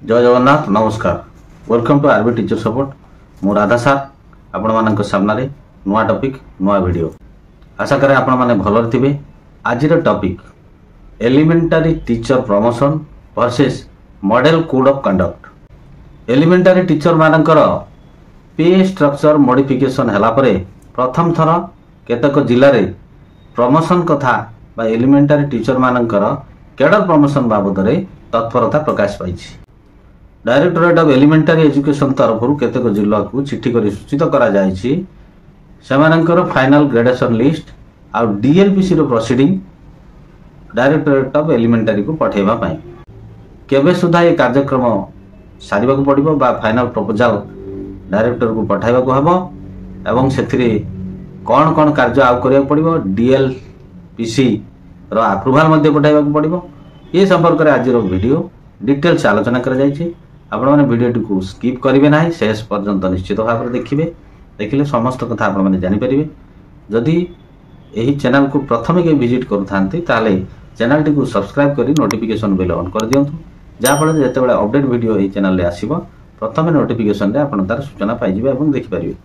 जय जगन्नाथ नमस्कार welcome to RB teacher support मु राधा सार आपण मानक सामने नुआ टॉपिक नुआ वीडियो आशा करे आपण माने भलर थिबे। आज topic elementary teacher promotion versus model code of conduct. Elementary teacher मानकर पे स्ट्रक्चर मॉडिफिकेशन हला परे प्रथम थर केतक जिल्ला रे प्रमोशन कथा बा एलिमेंटरी टीचर मानकर कैडर प्रमोशन बाबद रे तत्परता प्रकाश पाइछि। डायरेक्टरेट ऑफ एलिमेंटरी एजुकेशन तरफ केतक जिला को चिठी कर सूचित करा जायछि सेमानकर फाइनल ग्रेडेशन लिस्ट आ डीएलपीसी रो प्रोसीडिंग डायरेक्टरेट ऑफ एलिमेंटरी को पठेबा पई केबे सुधा ये कार्यक्रम सारिबा को पड़िबो बा फाइनल प्रपोजल डायरेक्टर को पठाइबा को हबो एवं सेथिरे कोन कोन कार्य आउ करिया पड़िबो डीएलपीसी रो अप्रूवल मध्ये पठाइबा को पड़िबो ये संपर्क रे आज रो वीडियो डिटेल्स आलोचना करा जायछि। आपण माने वीडियो को स्किप करिवे नाही शेष पर्यंत निश्चित भाव देखिए देखिले समस्त कथा आपण माने जानि परिबे। जदि एही चैनल को प्रथमे के विजिट करूथांती ताले चैनल टी को सब्सक्राइब करी नोटिफिकेशन बेल ऑन कर दियंतु जा फल जेतेबेले अपडेट वीडियो एही चैनल रे आसीबो प्रथमे नोटिफिकेशन रे आपण तार सूचना पाइ जिवे एवं देखि परिबे।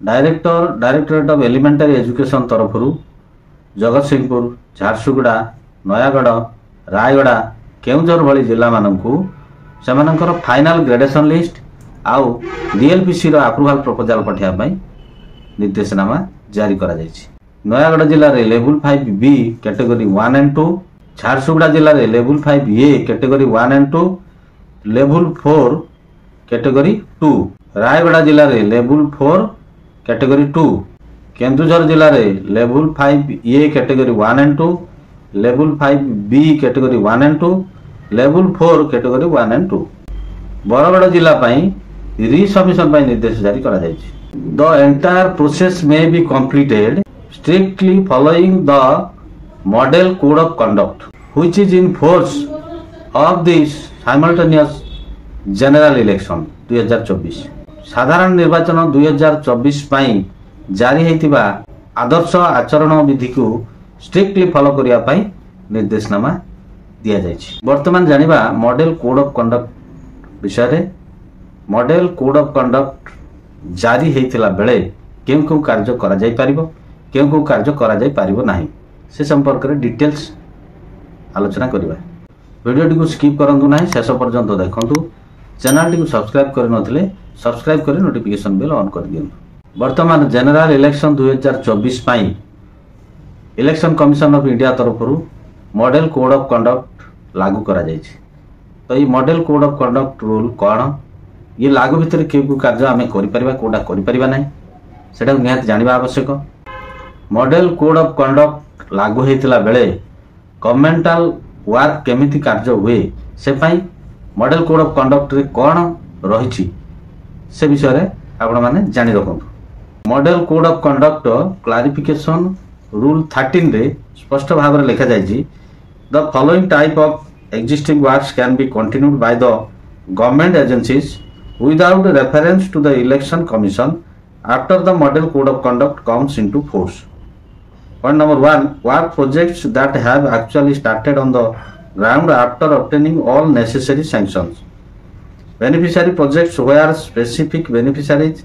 डायरेक्टरेट ऑफ एलिमेंटरी एजुकेशन तरफरु जगतसिंहपुर झारसुगुड़ा नयागढ़ रायगढ़ केउझर भली जिला माननकु सेमानकर फाइनल ग्रेडेशन लिस्ट आउ डीएलपीसी रो अप्रूवल प्रपोजल पठिया पई निर्देशनामा जारी करा जायछि। नयागढ़ जिला रे level 5 B category 1 and 2, Jharsuguda जिला रे level 5 A category 1 and 2, level 4 category 2, Rayagada जिला रे लेवल 4 कैटेगरी 2, केन्दुझर जिला रे level 5 A category 1 and 2, level 5 B category 1 and 2, level 4 category 1 and 2। Bargarh जिला पई रिसबमिशन पई निर्देश जारी करा जायछि। The entire process may be completed strictly following the model code of conduct which is in force of this simultaneous general election 2024। साधारण निर्वाचन 2024 पई जारी हेतिबा आदर्श आचरण विधि को स्ट्रिक्टली फॉलो करिया पई निर्देशनामा दिया जायछि। वर्तमान जानिबा मॉडल कोड ऑफ कंडक्ट विषय रे। मॉडल कोड ऑफ कंडक्ट जारी हेतिला बेले केउ कार्य करा जाय परिबो केउ कार्य करा जाय परिबो नाही से संपर्क रे डिटेल्स आलोचना करिबा। वीडियो टी को स्किप करंतु नाही शेष पर्यंत देखंतु। चैनल टी को सब्सक्राइब कर नथिले सब्सक्राइब करी नोटिफिकेशन बेल ऑन कर दियंतु। वर्तमान जनरल इलेक्शन 2024 पई इलेक्शन कमिशन ऑफ इंडिया तरफरु मॉडल कोड ऑफ कंडक्ट लागू करा जायछि। तो ये model code of conduct rule कौन ये लागू भितर केउ कार्य आमे करि परिबा कोडा करि परिबा नै सेटा निहात जानिबा आवश्यक। मॉडल कोड ऑफ कंडक्ट लागू हेतिला बेले गवर्नमेंटल वर्क केमिति कार्य हुए से पई मॉडल कोड ऑफ कंडक्ट रे कौन रहिछि से विषय रे आपण माने जानि रखंतु। Model code of conduct clarification rule 13 रे स्पष्ट भाव रे लिखा जायछि the following type of existing works can be continued by the government agencies without reference to the election commission after the model code of conduct comes into force. Point number 1 work projects that have actually started on the ground after obtaining all necessary sanctions. Beneficiary projects where specific beneficiaries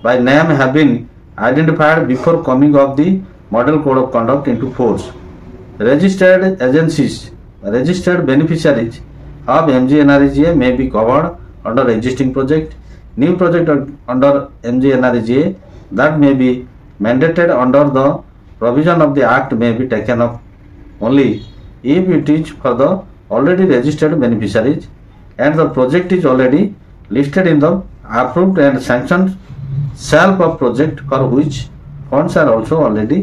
by name have been identified before coming of the model code of conduct into force. Registered agencies, registered beneficiaries of MGNREGA may be covered under existing project. New project under MGNREGA that may be mandated under the provision of the act may be taken up only if it is for the already registered beneficiaries and the project is already listed in the approved and sanctioned shelf of project for which funds are also already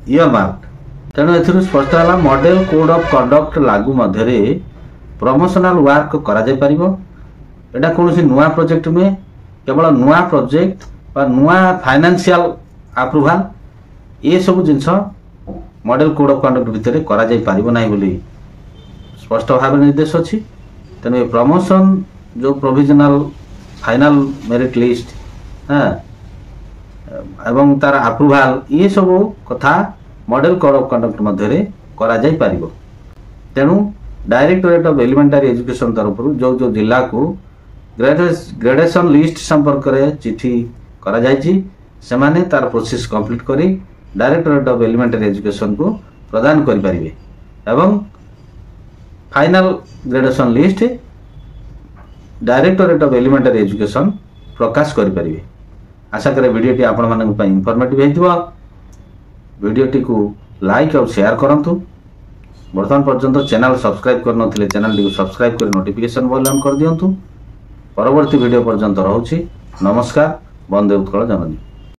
earmarked। तेणु एथिरु स्पष्ट होला model code of conduct लागू मध्यरे promotional work करा जाय परिबो। एटा कोनोसी नुवा project में केवल नुवा प्रोजेक्ट बा नुवा फाइनेंशियल अप्रूवल ए सब जिंस मॉडल कोड ऑफ कंडक्ट भितरे करा जाय परिबो नाही बोली स्पष्ट भाव निर्देश अछि। तेणु ए प्रमोशन जो प्रोविजनल फाइनल मेरिट लिस्ट एवं तार अप्रूवल ये सब कथा मॉडल कोड ऑफ कंडक्ट मध्यरे करा जाय परिबो। तेणु डायरेक्टोरेट ऑफ एलिमेंटरी एजुकेशन तरफ जो जो जिला को ग्रेडेशन लिस्ट संपर्क में चिठी करा जायछि सेमाने तार प्रोसेस कंप्लीट करी डायरेक्टोरेट ऑफ एलिमेंटरी एजुकेशन को प्रदान करि परिबे एवं final gradation list directorate of elementary education प्रकाश करि परिबे। आशा करे वीडियोटी आपण मानक पई इंफॉर्मेटिव हेतिबा। वीडियोटी को लाइक और शेयर करंतु। वर्तमान पर्यंत चैनल सब्सक्राइब कर नथिले चैनल टी सब्सक्राइब कर नोटिफिकेशन बेल ऑन कर दियंतु। परवर्ती वीडियो पर्यंत रहउछि। नमस्कार। वंदे उत्कल जननी।